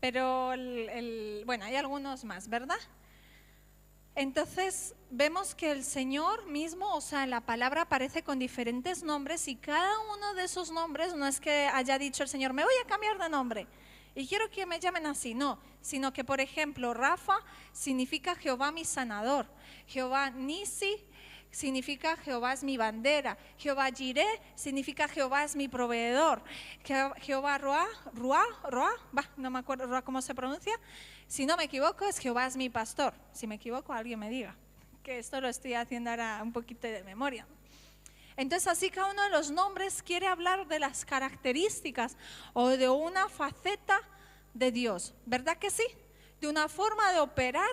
pero bueno, hay algunos más, ¿verdad? Entonces vemos que el Señor mismo, o sea, en la palabra aparece con diferentes nombres y cada uno de esos nombres no es que haya dicho el Señor, me voy a cambiar de nombre y quiero que me llamen así, no, sino que por ejemplo Rafa significa Jehová mi sanador, Jehová Nisi significa Jehová es mi bandera, Jehová Jireh significa Jehová es mi proveedor, Jehová Roa, no me acuerdo Roa cómo se pronuncia, si no me equivoco es Jehová es mi pastor, si me equivoco alguien me diga, que esto lo estoy haciendo ahora un poquito de memoria. Entonces así cada uno de los nombres quiere hablar de las características o de una faceta de Dios, ¿verdad que sí? De una forma de operar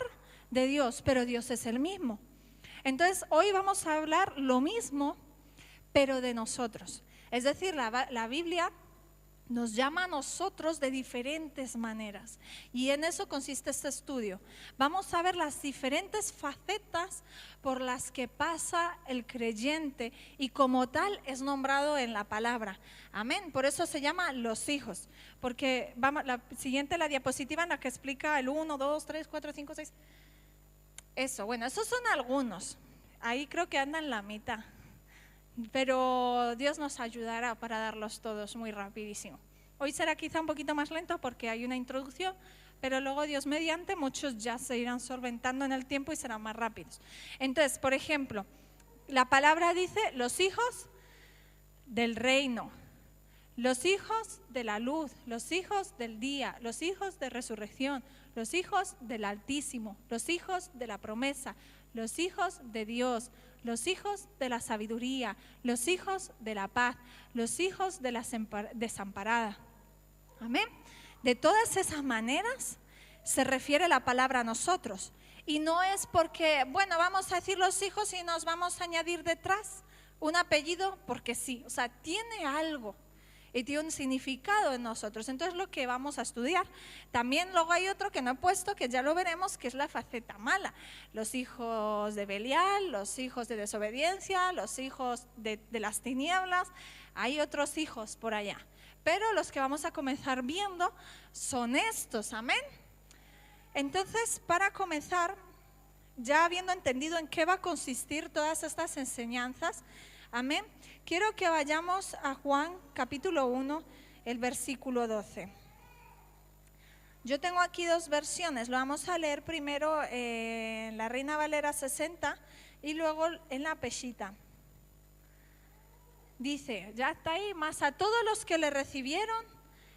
de Dios, pero Dios es el mismo. Entonces hoy vamos a hablar lo mismo, pero de nosotros. Es decir, la Biblia nos llama a nosotros de diferentes maneras y en eso consiste este estudio. Vamos a ver las diferentes facetas por las que pasa el creyente y como tal es nombrado en la palabra. Amén. Por eso se llama los hijos, porque vamos, la diapositiva en la que explica el 1, 2, 3, 4, 5, 6. Eso, bueno, esos son algunos. Ahí creo que andan la mitad. Pero Dios nos ayudará para darlos todos muy rapidísimo. Hoy será quizá un poquito más lento porque hay una introducción, pero luego Dios mediante muchos ya se irán solventando en el tiempo y serán más rápidos. Entonces, por ejemplo, la palabra dice los hijos del reino, los hijos de la luz, los hijos del día, los hijos de resurrección, los hijos del Altísimo, los hijos de la promesa, los hijos de Dios, los hijos de la sabiduría, los hijos de la paz, los hijos de la desamparada. Amén. De todas esas maneras se refiere la palabra a nosotros. Y no es porque, bueno, vamos a decir los hijos y nos vamos a añadir detrás un apellido porque sí. O sea, tiene algo y tiene un significado en nosotros. Entonces lo que vamos a estudiar. También luego hay otro que no he puesto, que ya lo veremos, que es la faceta mala. Los hijos de Belial, los hijos de desobediencia, los hijos de las tinieblas. Hay otros hijos por allá. Pero los que vamos a comenzar viendo son estos, amén. Entonces, para comenzar, ya habiendo entendido en qué va a consistir todas estas enseñanzas, amén, quiero que vayamos a Juan capítulo 1, el versículo 12. Yo tengo aquí dos versiones, lo vamos a leer primero en la Reina Valera 60 y luego en la Peshitta. Dice, ya está ahí, mas a todos los que le recibieron,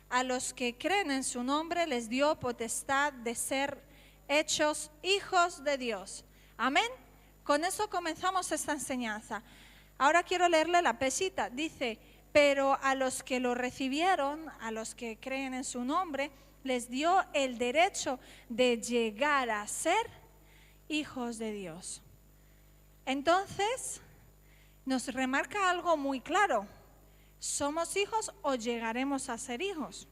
a los que creen en su nombre, les dio potestad de ser hechos hijos de Dios. Amén. Con eso comenzamos esta enseñanza. Ahora quiero leerle la Peshitta. Dice, pero a los que lo recibieron, a los que creen en su nombre, les dio el derecho de llegar a ser hijos de Dios. Entonces, nos remarca algo muy claro. ¿Somos hijos o llegaremos a ser hijos?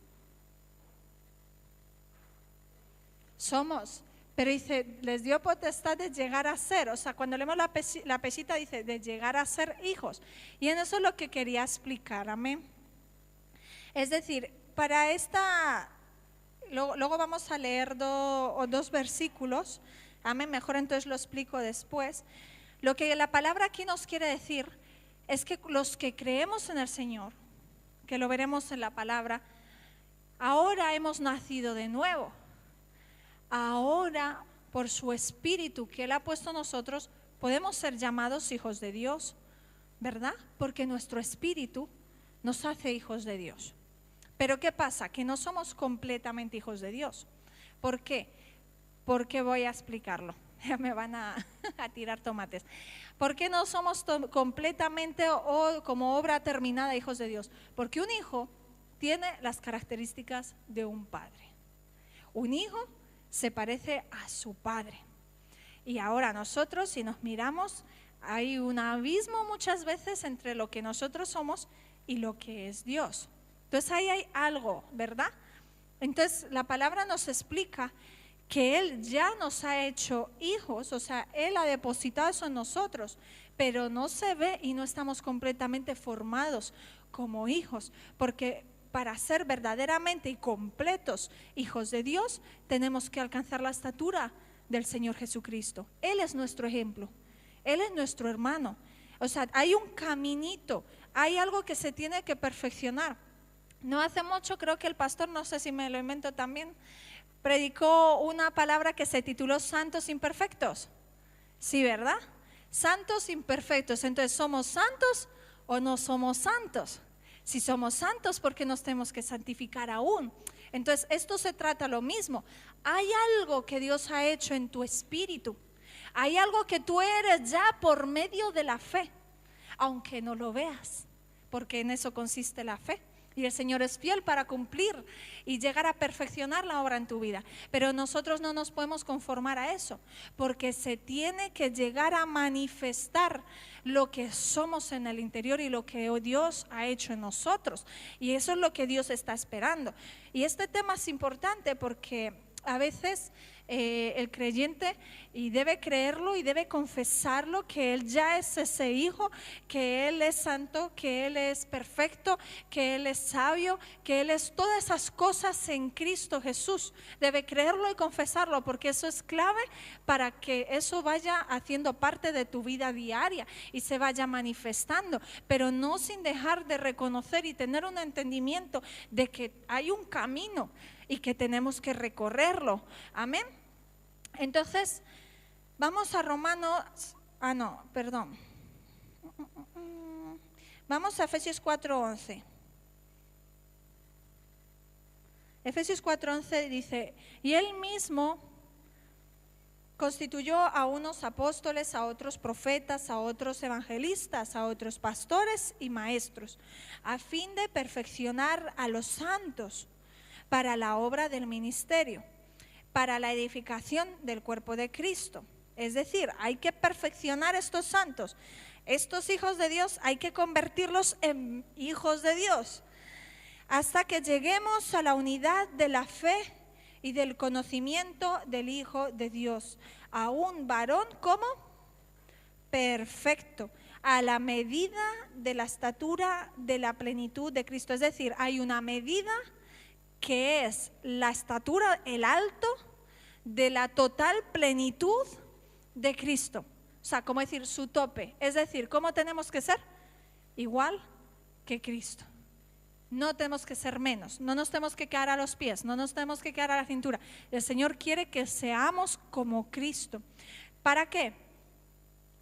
Somos. Pero dice, les dio potestad de llegar a ser. O sea, cuando leemos la Peshitta dice, de llegar a ser hijos. Y en eso es lo que quería explicar, amén. Es decir, para esta, luego vamos a leer dos versículos, amén, mejor entonces lo explico después. Lo que la palabra aquí nos quiere decir es que los que creemos en el Señor, que lo veremos en la palabra, ahora hemos nacido de nuevo. Ahora, por su Espíritu que Él ha puesto en nosotros, podemos ser llamados hijos de Dios, ¿verdad? Porque nuestro Espíritu nos hace hijos de Dios. Pero ¿qué pasa? Que no somos completamente hijos de Dios. ¿Por qué? Porque voy a explicarlo. Ya me van a tirar tomates. ¿Por qué no somos completamente o como obra terminada hijos de Dios? Porque un hijo tiene las características de un padre. Un hijo se parece a su padre. Y ahora nosotros, si nos miramos, hay un abismo muchas veces entre lo que nosotros somos y lo que es Dios. Entonces ahí hay algo, ¿verdad? Entonces la palabra nos explica que Él ya nos ha hecho hijos, o sea, Él ha depositado eso en nosotros, pero no se ve y no estamos completamente formados como hijos, porque para ser verdaderamente y completos hijos de Dios, tenemos que alcanzar la estatura del Señor Jesucristo. Él es nuestro ejemplo, Él es nuestro hermano. O sea, hay un caminito, hay algo que se tiene que perfeccionar. No hace mucho, creo que el pastor, no sé si me lo invento también, predicó una palabra que se tituló Santos Imperfectos. Sí, ¿verdad? Santos imperfectos. Entonces, ¿somos santos o no somos santos? Si somos santos, ¿por qué nos tenemos que santificar aún? Entonces, esto se trata lo mismo. Hay algo que Dios ha hecho en tu espíritu. Hay algo que tú eres ya por medio de la fe, aunque no lo veas, porque en eso consiste la fe. Y el Señor es fiel para cumplir y llegar a perfeccionar la obra en tu vida. Pero nosotros no nos podemos conformar a eso, porque se tiene que llegar a manifestar lo que somos en el interior y lo que Dios ha hecho en nosotros. Y eso es lo que Dios está esperando. Y este tema es importante porque a veces el creyente, y debe creerlo y debe confesarlo, que él ya es ese hijo, que él es santo, que él es perfecto, que él es sabio, que él es todas esas cosas en Cristo Jesús. Debe creerlo y confesarlo, porque eso es clave para que eso vaya haciendo parte de tu vida diaria y se vaya manifestando, pero no sin dejar de reconocer y tener un entendimiento de que hay un camino y que tenemos que recorrerlo. Amén. Entonces, vamos a Vamos a Efesios 4:11. Efesios 4:11 dice: y Él mismo constituyó a unos apóstoles, a otros profetas, a otros evangelistas, a otros pastores y maestros, a fin de perfeccionar a los santos para la obra del ministerio, para la edificación del cuerpo de Cristo. Es decir, hay que perfeccionar estos santos, estos hijos de Dios, hay que convertirlos en hijos de Dios, hasta que lleguemos a la unidad de la fe y del conocimiento del Hijo de Dios, a un varón como perfecto, a la medida de la estatura de la plenitud de Cristo. Es decir, hay una medida que es la estatura, el alto de la total plenitud de Cristo. O sea, como decir, su tope. Es decir, ¿cómo tenemos que ser? Igual que Cristo. No tenemos que ser menos, no nos tenemos que quedar a los pies, no nos tenemos que quedar a la cintura. El Señor quiere que seamos como Cristo. ¿Para qué?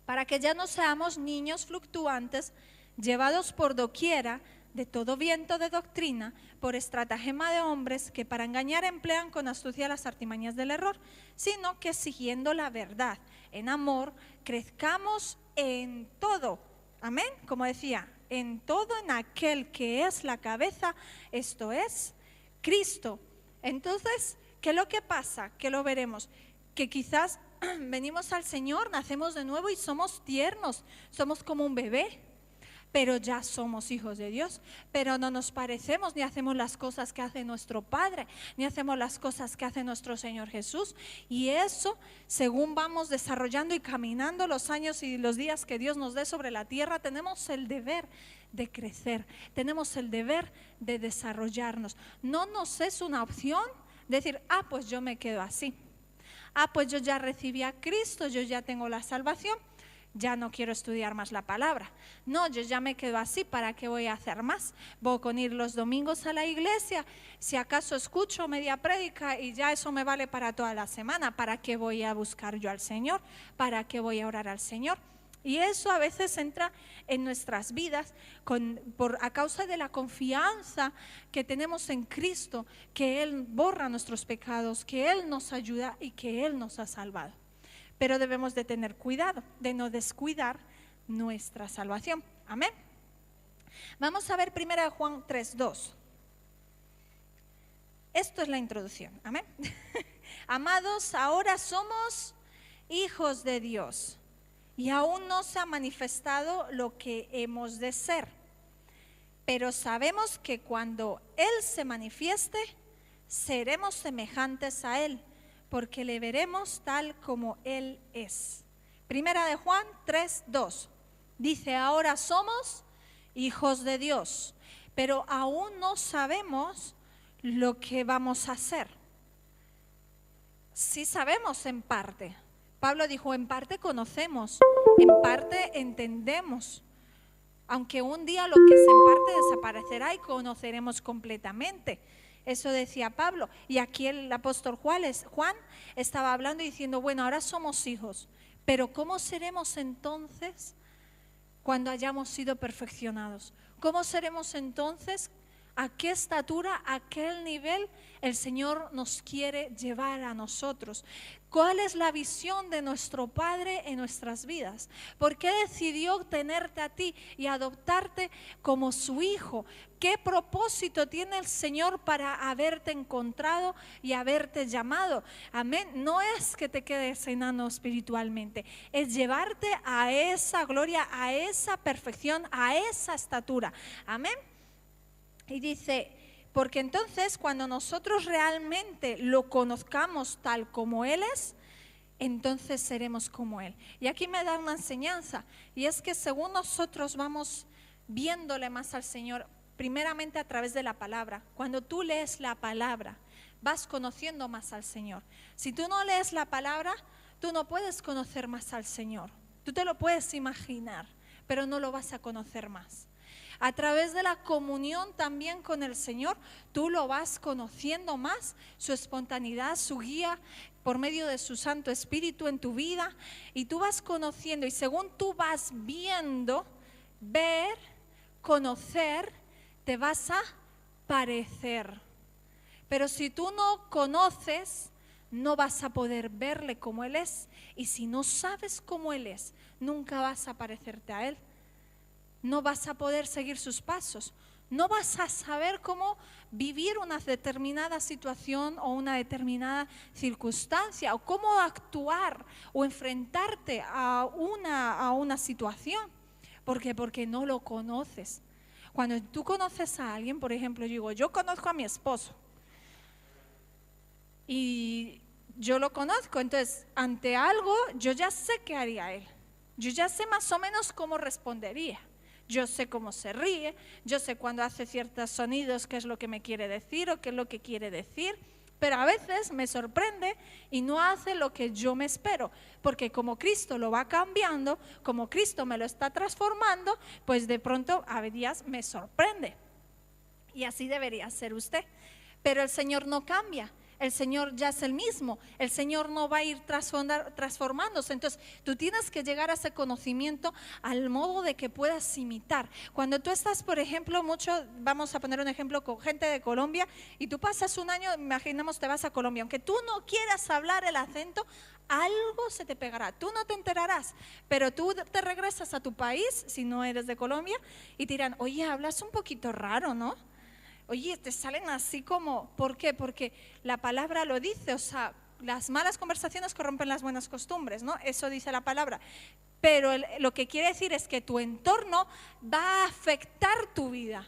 Para que ya no seamos niños fluctuantes, llevados por doquiera de todo viento de doctrina, por estratagema de hombres que para engañar emplean con astucia las artimañas del error, sino que siguiendo la verdad, en amor, crezcamos en todo. Amén, como decía, en todo en aquel que es la cabeza, esto es Cristo. Entonces, ¿qué es lo que pasa? Que lo veremos, que quizás venimos al Señor, nacemos de nuevo y somos tiernos, somos como un bebé, pero ya somos hijos de Dios, pero no nos parecemos ni hacemos las cosas que hace nuestro Padre, ni hacemos las cosas que hace nuestro Señor Jesús. Y eso, según vamos desarrollando y caminando los años y los días que Dios nos dé sobre la tierra, tenemos el deber de crecer, tenemos el deber de desarrollarnos. No nos es una opción decir, pues yo me quedo así, pues yo ya recibí a Cristo, yo ya tengo la salvación, ya no quiero estudiar más la palabra. No, yo ya me quedo así, ¿para qué voy a hacer más? Voy con ir los domingos a la iglesia, si acaso escucho media prédica y ya eso me vale para toda la semana. ¿Para qué voy a buscar yo al Señor? ¿Para qué voy a orar al Señor? Y eso a veces entra en nuestras vidas a causa de la confianza que tenemos en Cristo, que Él borra nuestros pecados, que Él nos ayuda y que Él nos ha salvado. Pero debemos de tener cuidado, de no descuidar nuestra salvación. Amén. Vamos a ver 1 Juan 3:2. Esto es la introducción. Amén. Amados, ahora somos hijos de Dios y aún no se ha manifestado lo que hemos de ser. Pero sabemos que cuando Él se manifieste, seremos semejantes a Él, porque le veremos tal como Él es. 1 Juan 3:2 dice, ahora somos hijos de Dios, pero aún no sabemos lo que vamos a hacer. Sí sabemos en parte. Pablo dijo, en parte conocemos, en parte entendemos. Aunque un día lo que es en parte desaparecerá y conoceremos completamente. Eso decía Pablo. Y aquí el apóstol Juan estaba hablando y diciendo, bueno, ahora somos hijos, pero ¿cómo seremos entonces cuando hayamos sido perfeccionados? ¿Cómo seremos entonces? ¿A qué estatura, a qué nivel el Señor nos quiere llevar a nosotros? ¿Cuál es la visión de nuestro Padre en nuestras vidas? ¿Por qué decidió tenerte a ti y adoptarte como su hijo? ¿Qué propósito tiene el Señor para haberte encontrado y haberte llamado? Amén. No es que te quedes enano espiritualmente, es llevarte a esa gloria, a esa perfección, a esa estatura. Amén. Y dice, porque entonces cuando nosotros realmente lo conozcamos tal como Él es, entonces seremos como Él. Y aquí me da una enseñanza, y es que según nosotros vamos viéndole más al Señor, primeramente a través de la palabra. Cuando tú lees la palabra, vas conociendo más al Señor. Si tú no lees la palabra, tú no puedes conocer más al Señor. Tú te lo puedes imaginar, pero no lo vas a conocer más. A través de la comunión también con el Señor, tú lo vas conociendo más, su espontaneidad, su guía por medio de su Santo Espíritu en tu vida, y tú vas conociendo, y según tú vas viendo, ver, conocer, te vas a parecer. Pero si tú no conoces, no vas a poder verle como Él es, y si no sabes cómo Él es, nunca vas a parecerte a Él. No vas a poder seguir sus pasos, no vas a saber cómo vivir una determinada situación o una determinada circunstancia, o cómo actuar o enfrentarte a una situación. ¿Por qué? Porque no lo conoces. Cuando tú conoces a alguien, por ejemplo, yo conozco a mi esposo y yo lo conozco, entonces ante algo yo ya sé qué haría él, yo ya sé más o menos cómo respondería. Yo sé cómo se ríe, yo sé cuando hace ciertos sonidos qué es lo que me quiere decir o qué es lo que quiere decir, pero a veces me sorprende y no hace lo que yo me espero, porque como Cristo lo va cambiando, como Cristo me lo está transformando, pues de pronto a días me sorprende. Y así debería ser usted. Pero el Señor no cambia. El Señor ya es el mismo, el Señor no va a ir transformándose. Entonces tú tienes que llegar a ese conocimiento al modo de que puedas imitar. Cuando tú estás, por ejemplo, vamos a poner un ejemplo con gente de Colombia, y tú pasas un año, imaginemos te vas a Colombia, aunque tú no quieras hablar el acento, algo se te pegará, tú no te enterarás, pero tú te regresas a tu país, si no eres de Colombia, y te dirán, oye, hablas un poquito raro, ¿no? Oye, te salen así como, ¿por qué? Porque la palabra lo dice, o sea, las malas conversaciones corrompen las buenas costumbres, ¿no? Eso dice la palabra. Pero lo que quiere decir es que tu entorno va a afectar tu vida.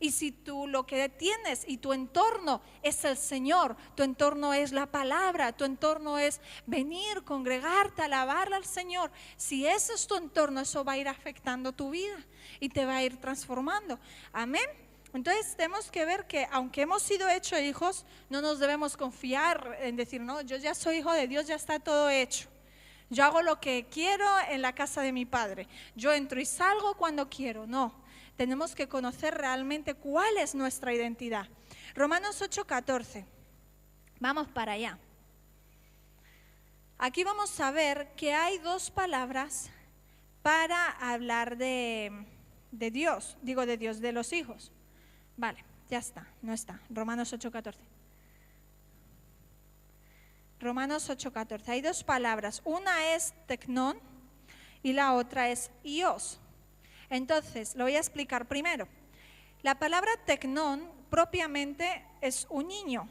Y si tú lo que tienes y tu entorno es el Señor, tu entorno es la palabra, tu entorno es venir, congregarte, alabarle al Señor, si ese es tu entorno, eso va a ir afectando tu vida y te va a ir transformando. Amén. Entonces tenemos que ver que aunque hemos sido hechos hijos, no nos debemos confiar en decir, no, yo ya soy hijo de Dios, ya está todo hecho. Yo hago lo que quiero en la casa de mi padre. Yo entro y salgo cuando quiero. No, tenemos que conocer realmente cuál es nuestra identidad. Romanos 8:14. Vamos para allá. Aquí vamos a ver que hay dos palabras para hablar de Dios. Digo de Dios, de los hijos. Vale, ya está, no está. Romanos 8:14. Romanos 8:14. Hay dos palabras. Una es tecnón y la otra es ios. Entonces, lo voy a explicar primero. La palabra tecnón propiamente es un niño.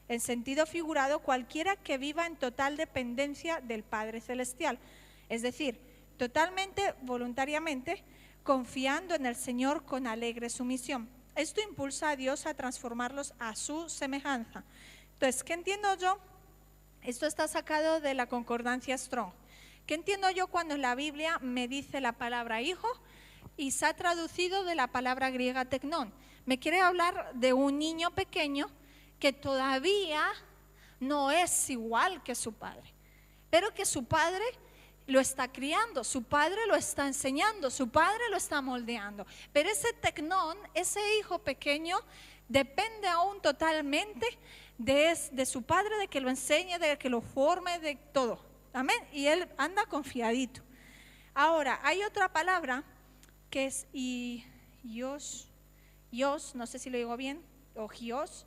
En sentido figurado, cualquiera que viva en total dependencia del Padre Celestial. Es decir, totalmente, voluntariamente, confiando en el Señor con alegre sumisión. Esto impulsa a Dios a transformarlos a su semejanza. Entonces, ¿qué entiendo yo? Esto está sacado de la concordancia Strong. ¿Qué entiendo yo cuando la Biblia me dice la palabra hijo y se ha traducido de la palabra griega tecnón? me quiere hablar de un niño pequeño que todavía no es igual que su padre, pero que su padre lo está criando, su padre lo está enseñando, su padre lo está moldeando. Pero ese tecnón, ese hijo pequeño, depende aún totalmente de su padre, de que lo enseñe, de que lo forme, de todo. Amén. Y él anda confiadito. Ahora, hay otra palabra que es ios, no sé si lo digo bien, o gios,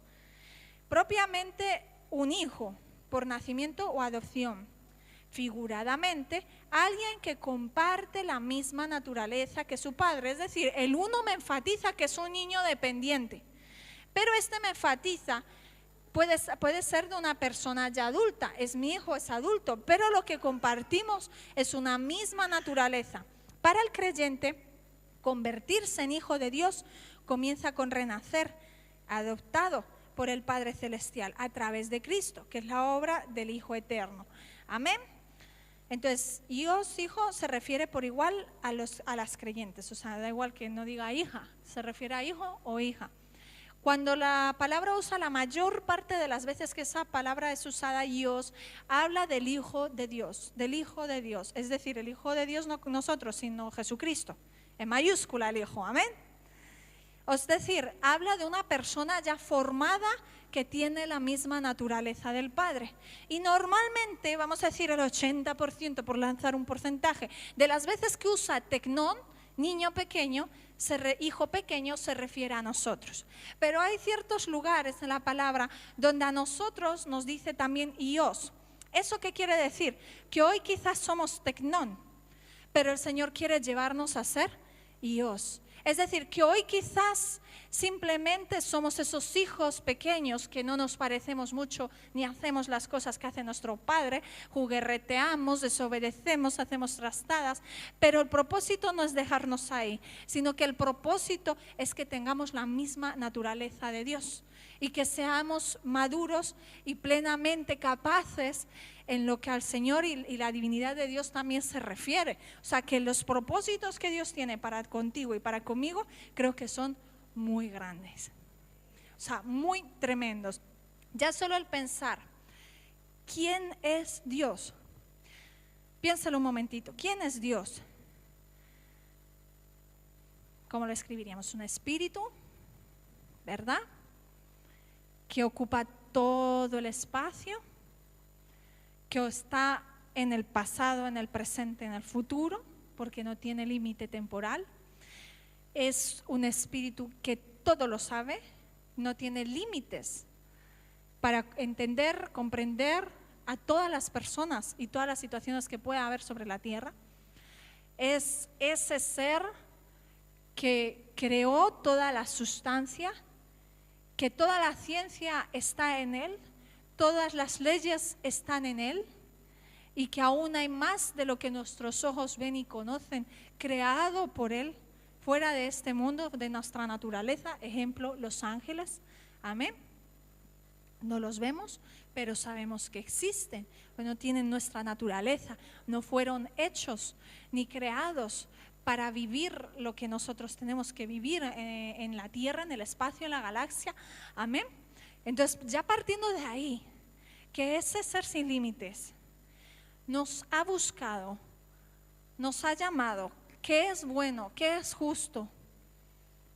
propiamente un hijo por nacimiento o adopción. Figuradamente, alguien que comparte la misma naturaleza que su padre. Es decir, el uno me enfatiza que es un niño dependiente, pero este me enfatiza, puede ser de una persona ya adulta, es mi hijo, es adulto, pero lo que compartimos es una misma naturaleza. Para el creyente, convertirse en hijo de Dios comienza con renacer, adoptado por el Padre Celestial a través de Cristo, que es la obra del Hijo Eterno. Amén. Entonces, hijo se refiere por igual a las creyentes, o sea, da igual que no diga hija, se refiere a hijo o hija. Cuando la palabra usa, la mayor parte de las veces que esa palabra es usada, ios, habla del Hijo de Dios, es decir, el Hijo de Dios no nosotros, sino Jesucristo, en mayúscula el Hijo, amén. Es decir, habla de una persona ya formada que tiene la misma naturaleza del Padre. Y normalmente, vamos a decir el 80%, por lanzar un porcentaje, de las veces que usa tecnón, niño pequeño, hijo pequeño, se refiere a nosotros. Pero hay ciertos lugares en la palabra donde a nosotros nos dice también ios. ¿Eso qué quiere decir? Que hoy quizás somos tecnón, pero el Señor quiere llevarnos a ser ios. Es decir, que hoy quizás simplemente somos esos hijos pequeños que no nos parecemos mucho ni hacemos las cosas que hace nuestro padre, jugueteamos, desobedecemos, hacemos trastadas, pero el propósito no es dejarnos ahí, sino que el propósito es que tengamos la misma naturaleza de Dios y que seamos maduros y plenamente capaces en lo que al Señor y la divinidad de Dios también se refiere. O sea, que los propósitos que Dios tiene para contigo y para conmigo, creo que son muy grandes. O sea, muy tremendos. Ya solo el pensar, ¿quién es Dios? Piénsalo un momentito, ¿quién es Dios? ¿Cómo lo escribiríamos? Un espíritu, ¿verdad? Que ocupa todo el espacio, que está en el pasado, en el presente, en el futuro, porque no tiene límite temporal. Es un espíritu que todo lo sabe, no tiene límites para entender, comprender a todas las personas y todas las situaciones que pueda haber sobre la tierra. Es ese ser que creó toda la sustancia, que toda la ciencia está en él, todas las leyes están en él, y que aún hay más de lo que nuestros ojos ven y conocen, creado por él, fuera de este mundo, de nuestra naturaleza. Ejemplo, los ángeles, amén. No los vemos, pero sabemos que existen, pues no tienen nuestra naturaleza, no fueron hechos ni creados para vivir lo que nosotros tenemos que vivir en la tierra, en el espacio, en la galaxia, amén. Entonces, ya partiendo de ahí, que ese ser sin límites nos ha buscado, nos ha llamado, que es bueno, que es justo,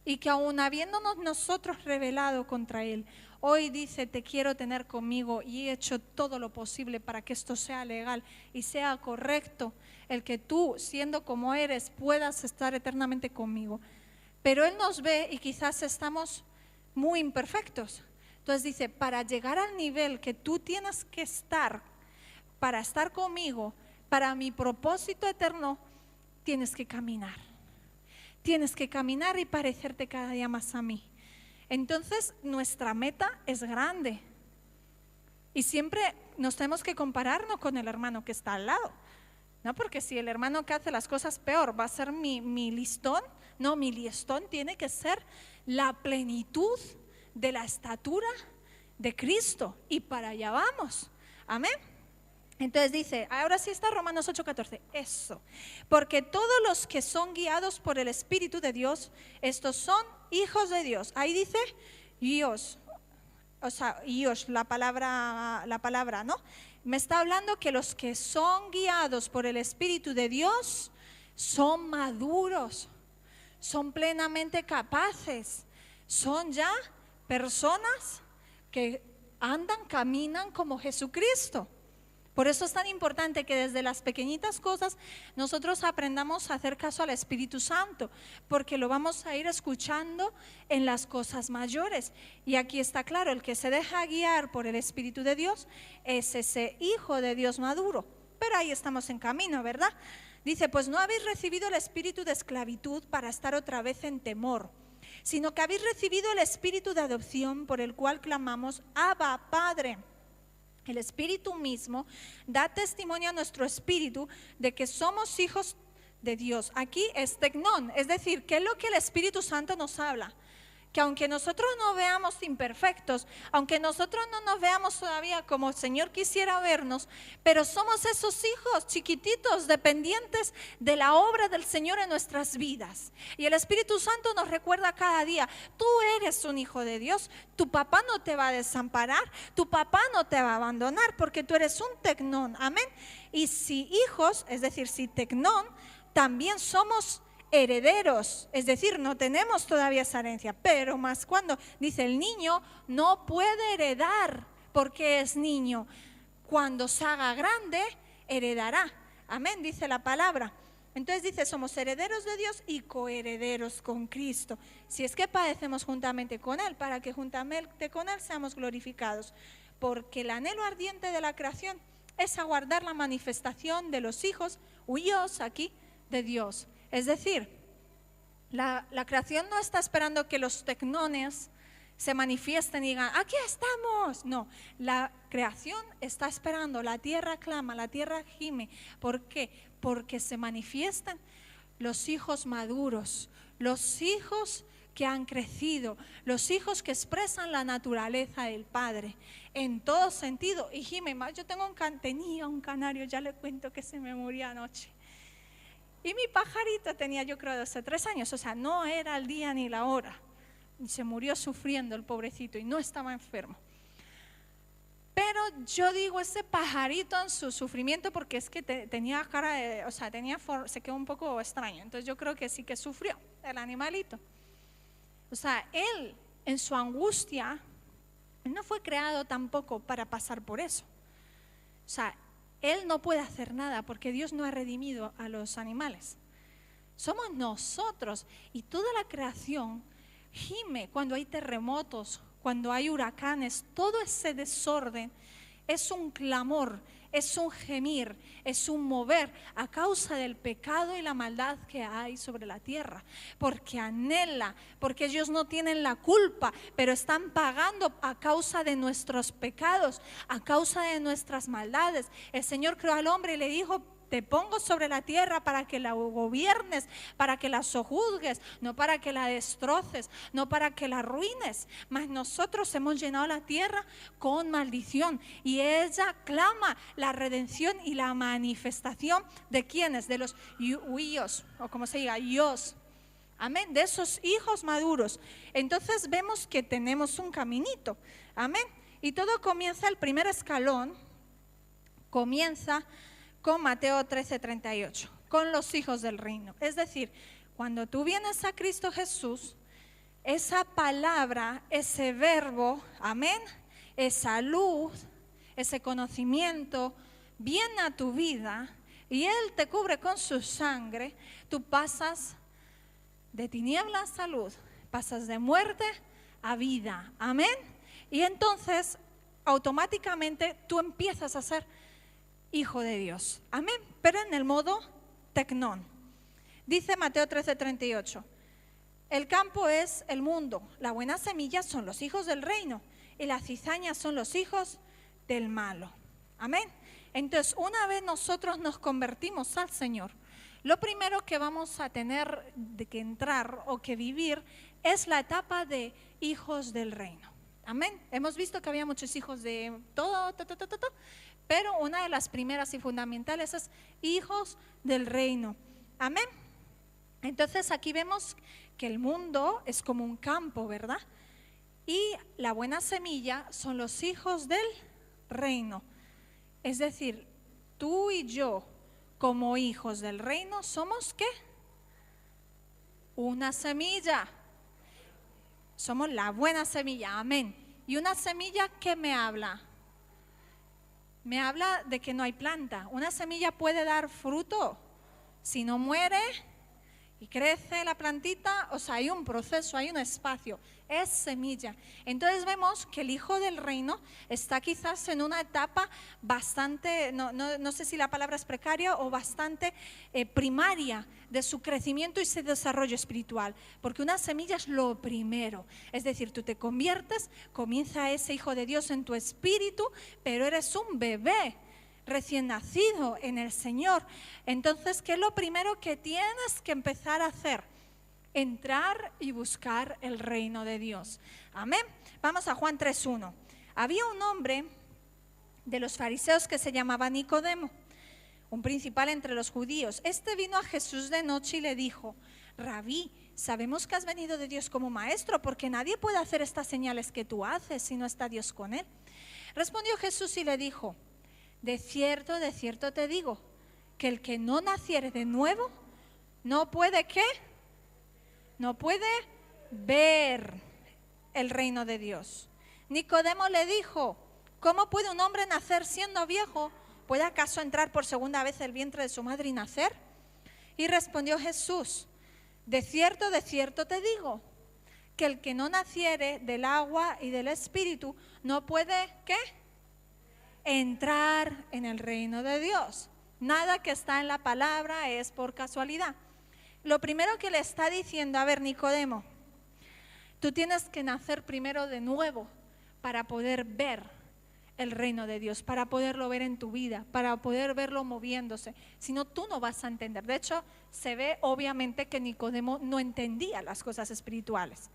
y que aún habiéndonos nosotros rebelado contra él, hoy dice: te quiero tener conmigo, y he hecho todo lo posible para que esto sea legal y sea correcto, el que tú, siendo como eres, puedas estar eternamente conmigo. Pero él nos ve y quizás estamos muy imperfectos. Entonces dice: para llegar al nivel que tú tienes que estar, para estar conmigo, para mi propósito eterno, tienes que caminar. Tienes que caminar y parecerte cada día más a mí. Entonces nuestra meta es grande. Y siempre nos tenemos que compararnos con el hermano que está al lado. No, porque si el hermano que hace las cosas peor va a ser mi listón, no, mi listón tiene que ser la plenitud de la estatura de Cristo, y para allá vamos, amén. Entonces dice, ahora sí está Romanos 8:14, eso, porque todos los que son guiados por el Espíritu de Dios, estos son hijos de Dios. Ahí dice Dios, o sea, Dios, la palabra, ¿no? Me está hablando que los que son guiados por el Espíritu de Dios son maduros, son plenamente capaces, son ya personas que andan, caminan como Jesucristo. Por eso es tan importante que desde las pequeñitas cosas nosotros aprendamos a hacer caso al Espíritu Santo, porque lo vamos a ir escuchando en las cosas mayores. Y aquí está claro, el que se deja guiar por el Espíritu de Dios es ese hijo de Dios maduro. Pero ahí estamos en camino, ¿verdad? Dice, pues no habéis recibido el espíritu de esclavitud para estar otra vez en temor, sino que habéis recibido el espíritu de adopción por el cual clamamos, Abba, Padre. El Espíritu mismo da testimonio a nuestro espíritu de que somos hijos de Dios. Aquí es tecnón, es decir, ¿qué es lo que el Espíritu Santo nos habla? Que aunque nosotros no veamos imperfectos, aunque nosotros no nos veamos todavía como el Señor quisiera vernos, pero somos esos hijos chiquititos, dependientes de la obra del Señor en nuestras vidas. Y el Espíritu Santo nos recuerda cada día, tú eres un hijo de Dios, tu papá no te va a desamparar, tu papá no te va a abandonar, porque tú eres un tecnón, amén. Y si hijos, es decir, si tecnón, también somos herederos, es decir, no tenemos todavía esa herencia, pero más cuando dice el niño no puede heredar porque es niño, cuando se haga grande heredará, amén, dice la palabra. Entonces dice, somos herederos de Dios y coherederos con Cristo, si es que padecemos juntamente con Él, para que juntamente con Él seamos glorificados, porque el anhelo ardiente de la creación es aguardar la manifestación de los hijos, huyos aquí, de Dios. Es decir, la creación no está esperando que los tecnones se manifiesten y digan, aquí estamos. No, la creación está esperando, la tierra clama, la tierra gime. ¿Por qué? Porque se manifiestan los hijos maduros, los hijos que han crecido, los hijos que expresan la naturaleza del Padre en todo sentido. Y gime, yo tenía un canario, ya le cuento que se me murió anoche. Y mi pajarito tenía, yo creo, 12, 3 años, o sea, no era el día ni la hora. Y se murió sufriendo el pobrecito y no estaba enfermo. Pero yo digo, ese pajarito en su sufrimiento, porque es que tenía cara de, o sea, se quedó un poco extraño. Entonces yo creo que sí que sufrió el animalito. O sea, él en su angustia, él no fue creado tampoco para pasar por eso. O sea, él no puede hacer nada porque Dios no ha redimido a los animales. Somos nosotros y toda la creación gime cuando hay terremotos, cuando hay huracanes. Todo ese desorden es un clamor, es un gemir, es un mover a causa del pecado y la maldad que hay sobre la tierra. Porque anhela, porque ellos no tienen la culpa, pero están pagando a causa de nuestros pecados, a causa de nuestras maldades. El Señor creó al hombre y le dijo, te pongo sobre la tierra para que la gobiernes, para que la sojuzgues, no para que la destroces, no para que la arruines. Mas nosotros hemos llenado la tierra con maldición y ella clama la redención y la manifestación de quienes, de los huíos, o como se diga, yos. Amén, de esos hijos maduros. Entonces vemos que tenemos un caminito. Amén. Y todo comienza, el primer escalón comienza con Mateo 13:38, con los hijos del reino. Es decir, cuando tú vienes a Cristo Jesús, esa palabra, ese verbo, amén, esa luz, ese conocimiento, viene a tu vida y Él te cubre con su sangre. Tú pasas de tinieblas a luz, pasas de muerte a vida, amén. Y entonces, automáticamente, tú empiezas a ser hijo de Dios, amén, pero en el modo tecnón. Dice Mateo 13:38, el campo es el mundo, la buena semilla son los hijos del reino y las cizañas son los hijos del malo, amén. Entonces, una vez nosotros nos convertimos al Señor, lo primero que vamos a tener de que entrar o que vivir es la etapa de hijos del reino. Amén. Hemos visto que había muchos hijos de todo, pero una de las primeras y fundamentales es hijos del reino. Amén. Entonces aquí vemos que el mundo es como un campo, ¿verdad? Y la buena semilla son los hijos del reino. Es decir, tú y yo como hijos del reino somos ¿qué? Una semilla. Somos la buena semilla, amén. Y una semilla, ¿qué me habla? Me habla de que no hay planta. Una semilla puede dar fruto. Si no muere y crece la plantita, o sea, hay un proceso, hay un espacio, es semilla. Entonces vemos que el hijo del reino está quizás en una etapa bastante, no sé si la palabra es precaria o bastante primaria de su crecimiento y su desarrollo espiritual, porque una semilla es lo primero, es decir, tú te conviertes, comienza ese hijo de Dios en tu espíritu, pero eres un bebé recién nacido en el Señor. Entonces, ¿qué es lo primero que tienes que empezar a hacer? Entrar y buscar el reino de Dios. Amén. Vamos a Juan 3:1. Había un hombre de los fariseos que se llamaba Nicodemo, un principal entre los judíos. Este vino a Jesús de noche y le dijo: Rabí, sabemos que has venido de Dios como maestro, porque nadie puede hacer estas señales que tú haces si no está Dios con él. Respondió Jesús y le dijo: de cierto te digo, que el que no naciere de nuevo, no puede ¿qué? No puede ver el reino de Dios. Nicodemo le dijo: ¿cómo puede un hombre nacer siendo viejo? ¿Puede acaso entrar por segunda vez el vientre de su madre y nacer? Y respondió Jesús: de cierto te digo, que el que no naciere del agua y del espíritu, no puede ¿qué? Entrar en el reino de Dios. Nada que está en la palabra es por casualidad. Lo primero que le está diciendo: a ver, Nicodemo, tú tienes que nacer primero de nuevo para poder ver el reino de Dios, para poderlo ver en tu vida, para poder verlo moviéndose. Si no, tú no vas a entender. De hecho, se ve obviamente que Nicodemo no entendía las cosas espirituales,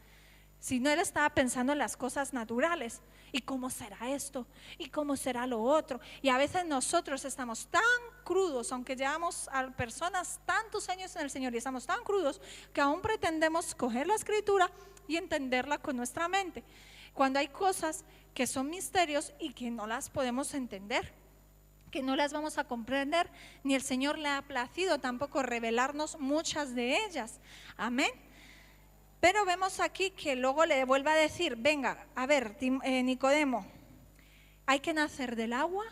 sino él estaba pensando en las cosas naturales. ¿Y cómo será esto? ¿Y cómo será lo otro? Y a veces nosotros estamos tan crudos, aunque llevamos a personas tantos años en el Señor y estamos tan crudos, que aún pretendemos coger la escritura y entenderla con nuestra mente, cuando hay cosas que son misterios y que no las podemos entender, que no las vamos a comprender, ni el Señor le ha placido tampoco revelarnos muchas de ellas. Amén. Pero vemos aquí que luego le vuelve a decir: venga, a ver, Nicodemo, hay que nacer del agua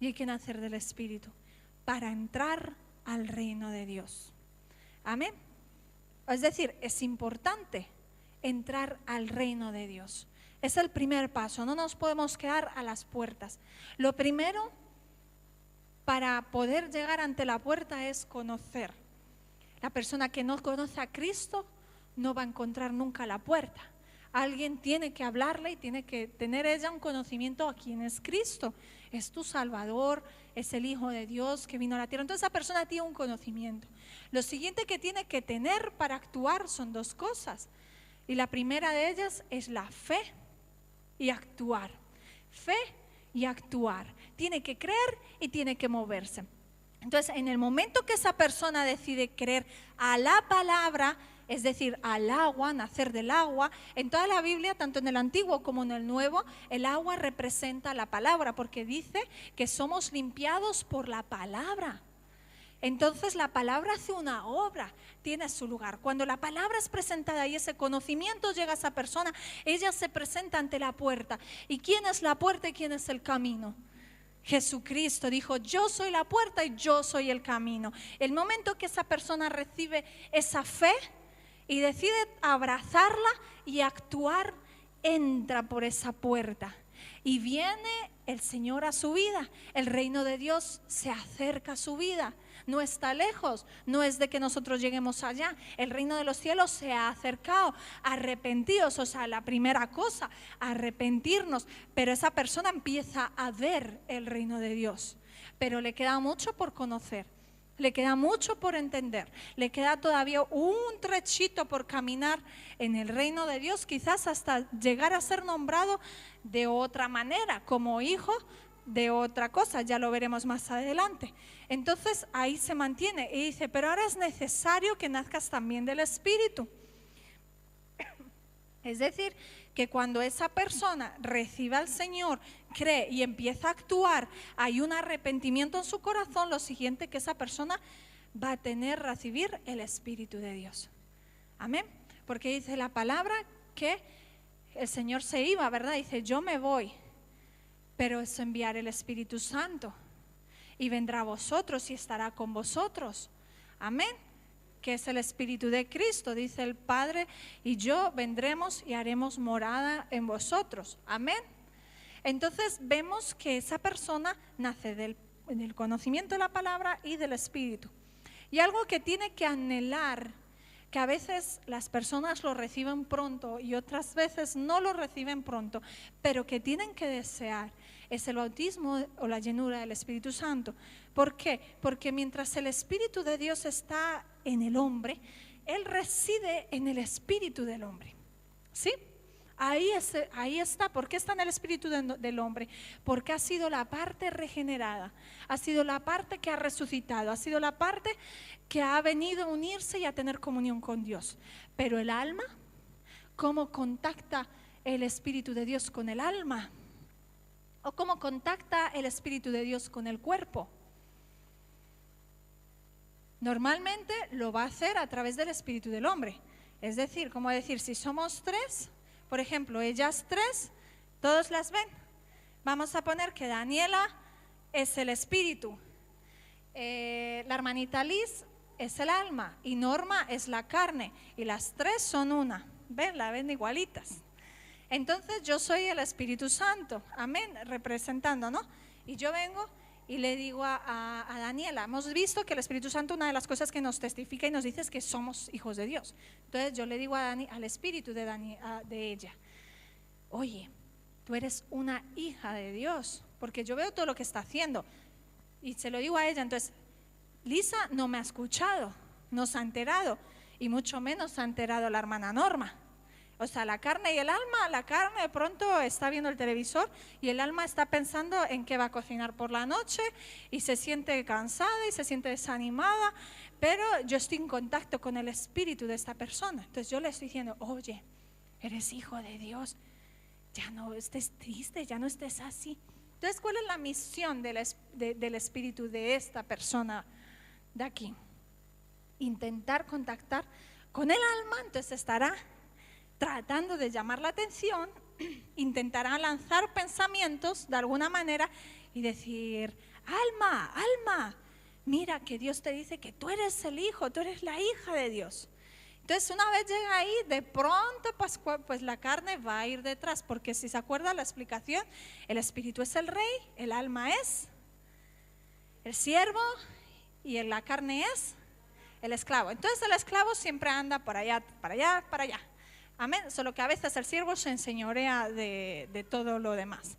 y hay que nacer del Espíritu para entrar al reino de Dios. Amén. Es decir, es importante entrar al reino de Dios. Es el primer paso, no nos podemos quedar a las puertas. Lo primero para poder llegar ante la puerta es conocer. La persona que no conoce a Cristo no va a encontrar nunca la puerta. Alguien tiene que hablarle y tiene que tener ella un conocimiento a quién es Cristo. Es tu Salvador, es el Hijo de Dios que vino a la tierra. Entonces esa persona tiene un conocimiento. Lo siguiente que tiene que tener para actuar son dos cosas. Y la primera de ellas es la fe y actuar. Fe y actuar. Tiene que creer y tiene que moverse. Entonces, en el momento que esa persona decide creer a la palabra, es decir, al agua, nacer del agua, en toda la Biblia, tanto en el Antiguo como en el Nuevo, el agua representa la palabra, porque dice que somos limpiados por la palabra. Entonces la palabra hace una obra, tiene su lugar. Cuando la palabra es presentada y ese conocimiento llega a esa persona, ella se presenta ante la puerta. ¿Y quién es la puerta y quién es el camino? Jesucristo dijo: yo soy la puerta y yo soy el camino. El momento que esa persona recibe esa fe y decide abrazarla y actuar, entra por esa puerta y viene el Señor a su vida. El reino de Dios se acerca a su vida. No está lejos, no es de que nosotros lleguemos allá. El reino de los cielos se ha acercado. Arrepentidos, o sea, la primera cosa, arrepentirnos. Pero esa persona empieza a ver el reino de Dios, pero le queda mucho por conocer. Le queda mucho por entender, le queda todavía un trechito por caminar en el reino de Dios, quizás hasta llegar a ser nombrado de otra manera, como hijo de otra cosa, ya lo veremos más adelante. Entonces ahí se mantiene y dice, pero ahora es necesario que nazcas también del Espíritu. Es decir, que cuando esa persona recibe al Señor, cree y empieza a actuar, hay un arrepentimiento en su corazón, lo siguiente que esa persona va a recibir el Espíritu de Dios. Amén. Porque dice la palabra que el Señor se iba, ¿verdad? Dice, yo me voy, pero es enviar el Espíritu Santo y vendrá a vosotros y estará con vosotros. Amén. Que es el Espíritu de Cristo, dice el Padre, y yo vendremos y haremos morada en vosotros. Amén. Entonces vemos que esa persona nace del conocimiento de la palabra y del Espíritu. Y algo que tiene que anhelar, que a veces las personas lo reciben pronto y otras veces no lo reciben pronto, pero que tienen que desear, es el bautismo o la llenura del Espíritu Santo. ¿Por qué? Porque mientras el Espíritu de Dios está en el hombre, Él reside en el espíritu del hombre. ¿Sí? Ahí está. ¿Por qué está en el espíritu del hombre? Porque ha sido la parte regenerada, ha sido la parte que ha resucitado, ha sido la parte que ha venido a unirse y a tener comunión con Dios. Pero el alma, ¿cómo contacta el Espíritu de Dios con el alma? ¿O cómo contacta el Espíritu de Dios con el cuerpo? Normalmente lo va a hacer a través del espíritu del hombre. Es decir, como decir, si somos tres, por ejemplo, ellas tres, todos las ven. Vamos a poner que Daniela es el espíritu, la hermanita Liz es el alma y Norma es la carne. Y las tres son una. ¿Ven? La ven igualitas. Entonces yo soy el Espíritu Santo, amén, representando, ¿no? Y yo vengo y le digo a Daniela, hemos visto que el Espíritu Santo, una de las cosas que nos testifica y nos dice es que somos hijos de Dios. Entonces yo le digo al espíritu de ella, oye, tú eres una hija de Dios, porque yo veo todo lo que está haciendo. Y se lo digo a ella, entonces, Lisa no me ha escuchado, no se ha enterado, y mucho menos se ha enterado la hermana Norma. O sea, la carne y el alma, la carne de pronto está viendo el televisor y el alma está pensando en qué va a cocinar por la noche y se siente cansada y se siente desanimada, pero yo estoy en contacto con el espíritu de esta persona. Entonces yo le estoy diciendo, oye, eres hijo de Dios, ya no estés triste, ya no estés así. Entonces, ¿cuál es la misión del espíritu de esta persona de aquí? Intentar contactar con el alma, entonces estará tratando de llamar la atención, intentará lanzar pensamientos de alguna manera y decir, alma, mira que Dios te dice que tú eres el hijo, tú eres la hija de Dios. Entonces una vez llega ahí, de pronto pues la carne va a ir detrás, porque si se acuerda la explicación, el espíritu es el rey, el alma es el siervo y la carne es el esclavo. Entonces el esclavo siempre anda por allá, para allá, para allá. Amén, solo que a veces el siervo se enseñorea de todo lo demás.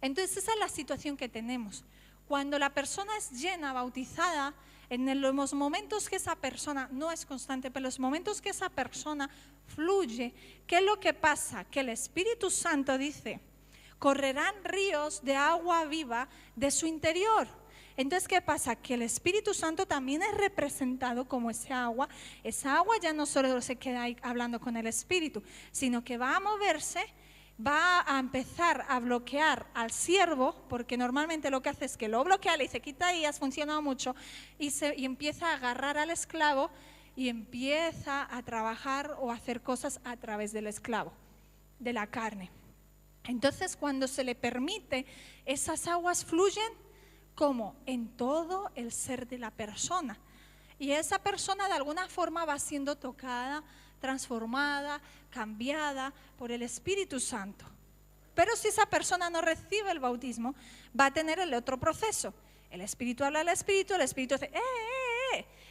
Entonces esa es la situación que tenemos. Cuando la persona es llena, bautizada, en los momentos que esa persona no es constante, pero en los momentos que esa persona fluye, ¿qué es lo que pasa? Que el Espíritu Santo dice, correrán ríos de agua viva de su interior. Entonces, ¿qué pasa? Que el Espíritu Santo también es representado como esa agua. Esa agua ya no solo se queda ahí hablando con el Espíritu, sino que va a moverse, va a empezar a bloquear al siervo, porque normalmente lo que hace es que lo bloquea, le dice, quita ahí, has funcionado mucho, y empieza a agarrar al esclavo y empieza a trabajar o a hacer cosas a través del esclavo, de la carne. Entonces, cuando se le permite, esas aguas fluyen como en todo el ser de la persona, y esa persona de alguna forma va siendo tocada, transformada, cambiada por el Espíritu Santo. Pero si esa persona no recibe el bautismo, va a tener el otro proceso. El Espíritu habla al Espíritu, el Espíritu dice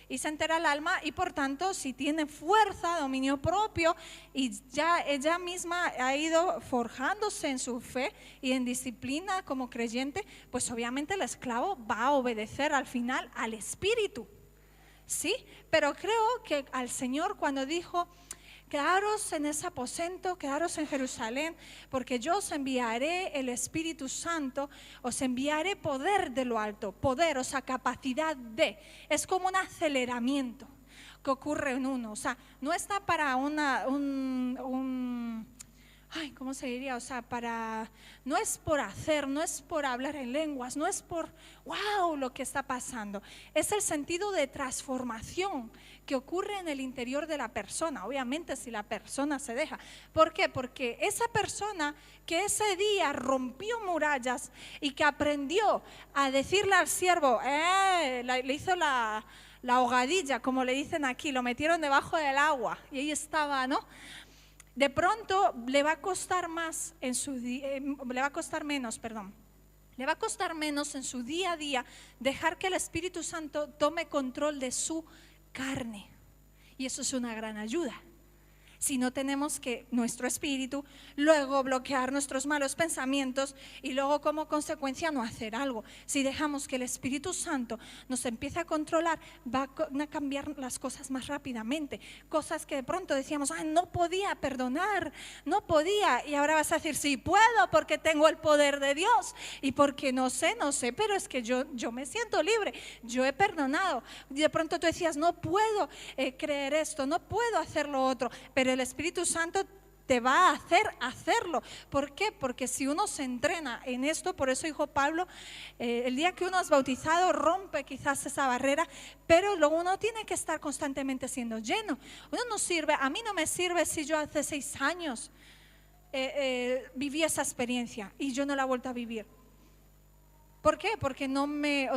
y se entera el alma, y por tanto si tiene fuerza, dominio propio, y ya ella misma ha ido forjándose en su fe y en disciplina como creyente, pues obviamente el esclavo va a obedecer al final al Espíritu. ¿sí? Pero creo que al Señor cuando dijo, quedaros en ese aposento, quedaros en Jerusalén, porque yo os enviaré el Espíritu Santo, os enviaré poder de lo alto, poder, o sea, capacidad de, es como un aceleramiento que ocurre en uno, o sea, no está para ¿cómo se diría? O sea, no es por hacer, no es por hablar en lenguas, no es por, wow, lo que está pasando. Es el sentido de transformación que ocurre en el interior de la persona, obviamente si la persona se deja. ¿Por qué? Porque esa persona que ese día rompió murallas y que aprendió a decirle al siervo, le hizo la ahogadilla, como le dicen aquí, lo metieron debajo del agua y ahí estaba, ¿no? De pronto le va a costar más le va a costar menos en su día a día dejar que el Espíritu Santo tome control de su carne. Y eso es una gran ayuda. Si no tenemos que nuestro espíritu luego bloquear nuestros malos pensamientos y luego como consecuencia no hacer algo. Si dejamos que el Espíritu Santo nos empiece a controlar, van a cambiar las cosas más rápidamente. Cosas que de pronto decíamos, no podía perdonar, no podía, y ahora vas a decir, sí puedo porque tengo el poder de Dios y porque no sé, pero es que yo me siento libre, yo he perdonado. Y de pronto tú decías, no puedo creer esto, no puedo hacer lo otro, pero el Espíritu Santo te va a hacer hacerlo. ¿Por qué? Porque si uno se entrena en esto, por eso dijo Pablo, el día que uno es bautizado rompe quizás esa barrera, pero luego uno tiene que estar constantemente siendo lleno. Uno no sirve, a mí no me sirve si yo hace 6 años viví esa experiencia y yo no la he vuelto a vivir. ¿Por qué? Porque me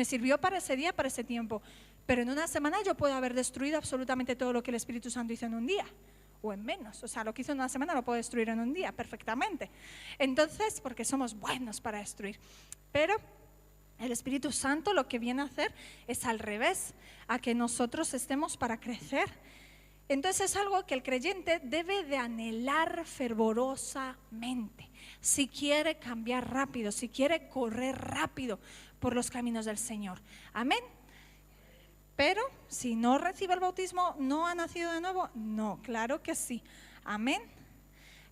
sirvió para ese día, para ese tiempo. Pero en una semana yo puedo haber destruido absolutamente todo lo que el Espíritu Santo hizo en un día, o en menos. O sea, lo que hizo en una semana lo puedo destruir en un día perfectamente. Entonces, porque somos buenos para destruir. Pero el Espíritu Santo lo que viene a hacer es al revés, a que nosotros estemos para crecer. Entonces es algo que el creyente debe de anhelar fervorosamente, si quiere cambiar rápido, si quiere correr rápido por los caminos del Señor. Amén. Pero si no recibe el bautismo, ¿no ha nacido de nuevo? No, claro que sí. Amén.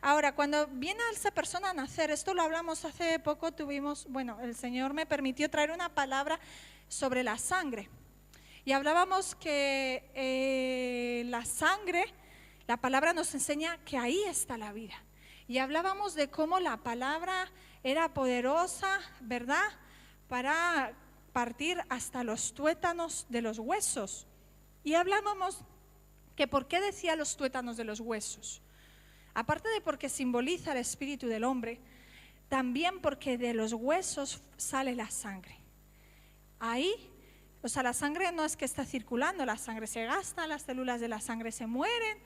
Ahora, cuando viene a esa persona a nacer, esto lo hablamos hace poco, el Señor me permitió traer una palabra sobre la sangre. Y hablábamos que la sangre, la palabra nos enseña que ahí está la vida. Y hablábamos de cómo la palabra era poderosa, ¿verdad? Para partir hasta los tuétanos de los huesos. Y hablábamos que por qué decía los tuétanos de los huesos. Aparte de porque simboliza el espíritu del hombre, también porque de los huesos sale la sangre. Ahí, la sangre no es que está circulando, la sangre se gasta, las células de la sangre se mueren,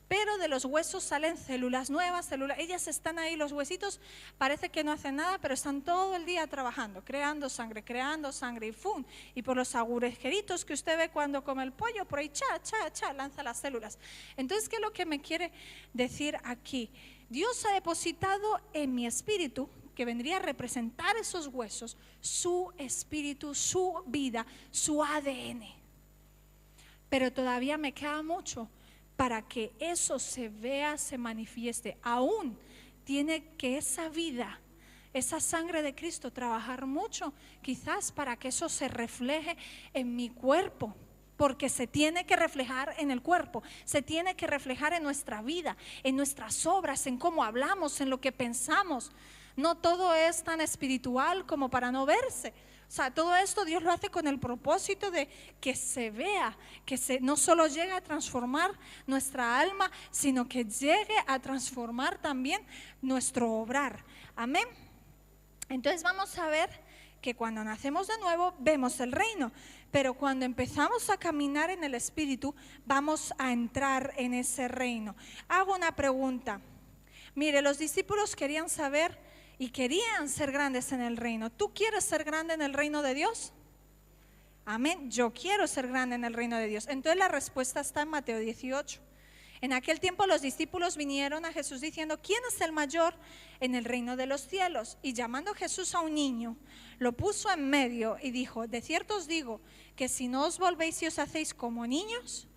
pero de los huesos salen células nuevas, ellas están ahí, los huesitos parece que no hacen nada, pero están todo el día trabajando, creando sangre y ¡fum! Y por los agujeritos que usted ve cuando come el pollo, por ahí lanza las células. Entonces, ¿qué es lo que me quiere decir aquí? Dios ha depositado en mi espíritu, que vendría a representar esos huesos, su espíritu, su vida, su ADN. Pero todavía me queda mucho para que eso se vea, se manifieste. Aún tiene que esa vida, esa sangre de Cristo trabajar mucho, quizás para que eso se refleje en mi cuerpo, porque se tiene que reflejar en el cuerpo, se tiene que reflejar en nuestra vida, en nuestras obras, en cómo hablamos, en lo que pensamos. No todo es tan espiritual como para no verse. O sea, todo esto Dios lo hace con el propósito de que se vea, no solo llegue a transformar nuestra alma, sino que llegue a transformar también nuestro obrar. Amén. Entonces vamos a ver que cuando nacemos de nuevo vemos el reino, pero cuando empezamos a caminar en el Espíritu vamos a entrar en ese reino. Hago una pregunta. Mire, los discípulos querían saber y querían ser grandes en el reino. ¿Tú quieres ser grande en el reino de Dios? Amén. Yo quiero ser grande en el reino de Dios. Entonces la respuesta está en Mateo 18. En aquel tiempo los discípulos vinieron a Jesús diciendo: ¿quién es el mayor en el reino de los cielos? Y llamando Jesús a un niño, lo puso en medio y dijo: de cierto os digo que si no os volvéis y os hacéis como niños,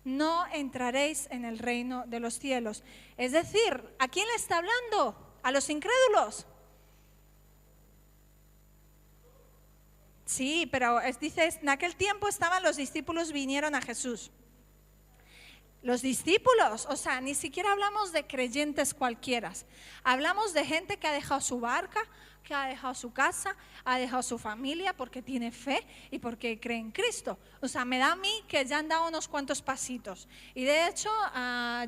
no entraréis en el reino de los cielos. Es decir, ¿a quién le está hablando? ¿A los incrédulos? Sí, pero dice, en aquel tiempo estaban los discípulos, vinieron a Jesús. Los discípulos, o sea, ni siquiera hablamos de creyentes cualquiera. Hablamos de gente que ha dejado su barca, que ha dejado su casa, ha dejado su familia porque tiene fe y porque cree en Cristo. O sea, me da a mí que ya han dado unos cuantos pasitos. Y de hecho,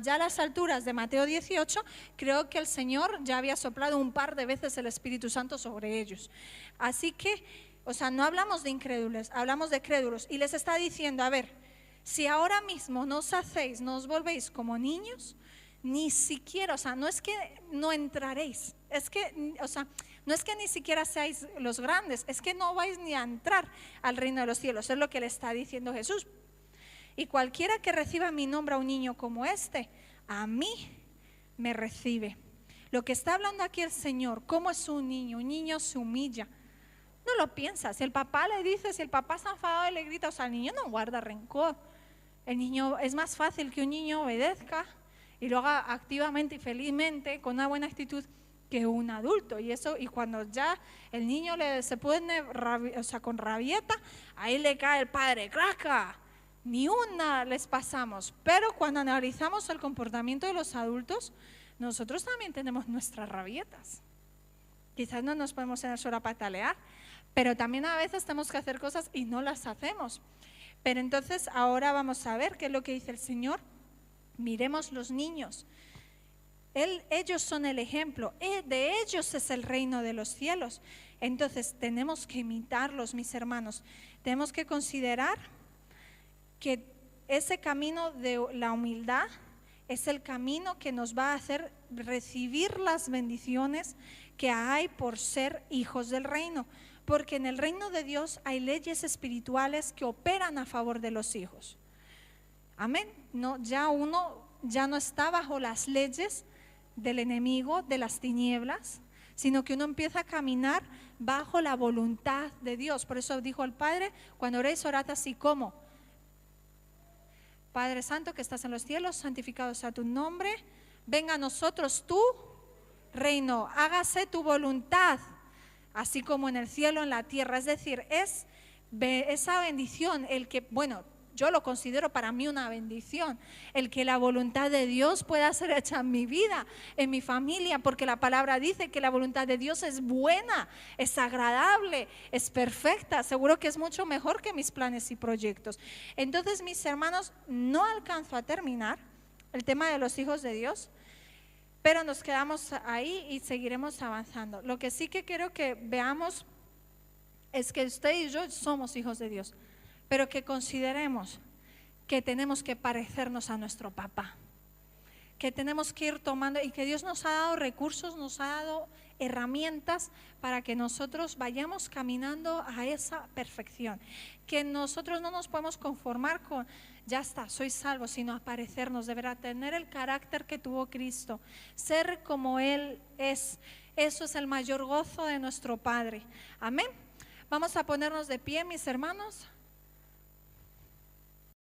ya a las alturas de Mateo 18, creo que el Señor ya había soplado un par de veces el Espíritu Santo sobre ellos. Así que, o sea, no hablamos de incrédulos, hablamos de crédulos. Y les está diciendo, a ver, si ahora mismo no os hacéis, no os volvéis como niños, ni siquiera, o sea, no es que no entraréis, es que, o sea, no es que ni siquiera seáis los grandes, es que no vais ni a entrar al reino de los cielos, es lo que le está diciendo Jesús. Y cualquiera que reciba mi nombre a un niño como este, a mí me recibe. Lo que está hablando aquí el Señor, ¿cómo es un niño se humilla. No lo piensa, si el papá le dice, si el papá está enfadado y le grita, o sea, el niño no guarda rencor. El niño, es más fácil que un niño obedezca y lo haga activamente y felizmente, con una buena actitud, que un adulto. Y eso, y cuando ya el niño se pone, o sea, con rabieta, ahí le cae el padre, ¡craca! Ni una les pasamos. Pero cuando analizamos el comportamiento de los adultos, nosotros también tenemos nuestras rabietas. Quizás no nos podemos en solo a patalear, pero también a veces tenemos que hacer cosas y no las hacemos. Pero entonces ahora vamos a ver qué es lo que dice el Señor. Miremos los niños. Ellos son el ejemplo, de ellos es el reino de los cielos. Entonces tenemos que imitarlos, mis hermanos. Tenemos que considerar que ese camino de la humildad es el camino que nos va a hacer recibir las bendiciones que hay por ser hijos del reino. Porque en el reino de Dios hay leyes espirituales que operan a favor de los hijos. Amén. No, uno ya no está bajo las leyes del enemigo, de las tinieblas, sino que uno empieza a caminar bajo la voluntad de Dios. Por eso dijo el Padre, cuando oréis, orad así como: Padre Santo que estás en los cielos, santificado sea tu nombre, venga a nosotros tu reino, hágase tu voluntad, así como en el cielo, en la tierra. Es decir, es esa bendición, el que, bueno, yo lo considero para mí una bendición, el que la voluntad de Dios pueda ser hecha en mi vida, en mi familia, porque la palabra dice que la voluntad de Dios es buena, es agradable, es perfecta. Seguro que es mucho mejor que mis planes y proyectos. Entonces, mis hermanos, no alcanzo a terminar el tema de los hijos de Dios, pero nos quedamos ahí y seguiremos avanzando. Lo que sí que quiero que veamos es que usted y yo somos hijos de Dios, pero que consideremos que tenemos que parecernos a nuestro papá, que tenemos que ir tomando, y que Dios nos ha dado recursos, nos ha dado herramientas para que nosotros vayamos caminando a esa perfección, que nosotros no nos podemos conformar con ya está, soy salvo, sino a parecernos, deberá tener el carácter que tuvo Cristo, ser como Él es. Eso es el mayor gozo de nuestro Padre. Amén. Vamos a ponernos de pie, mis hermanos.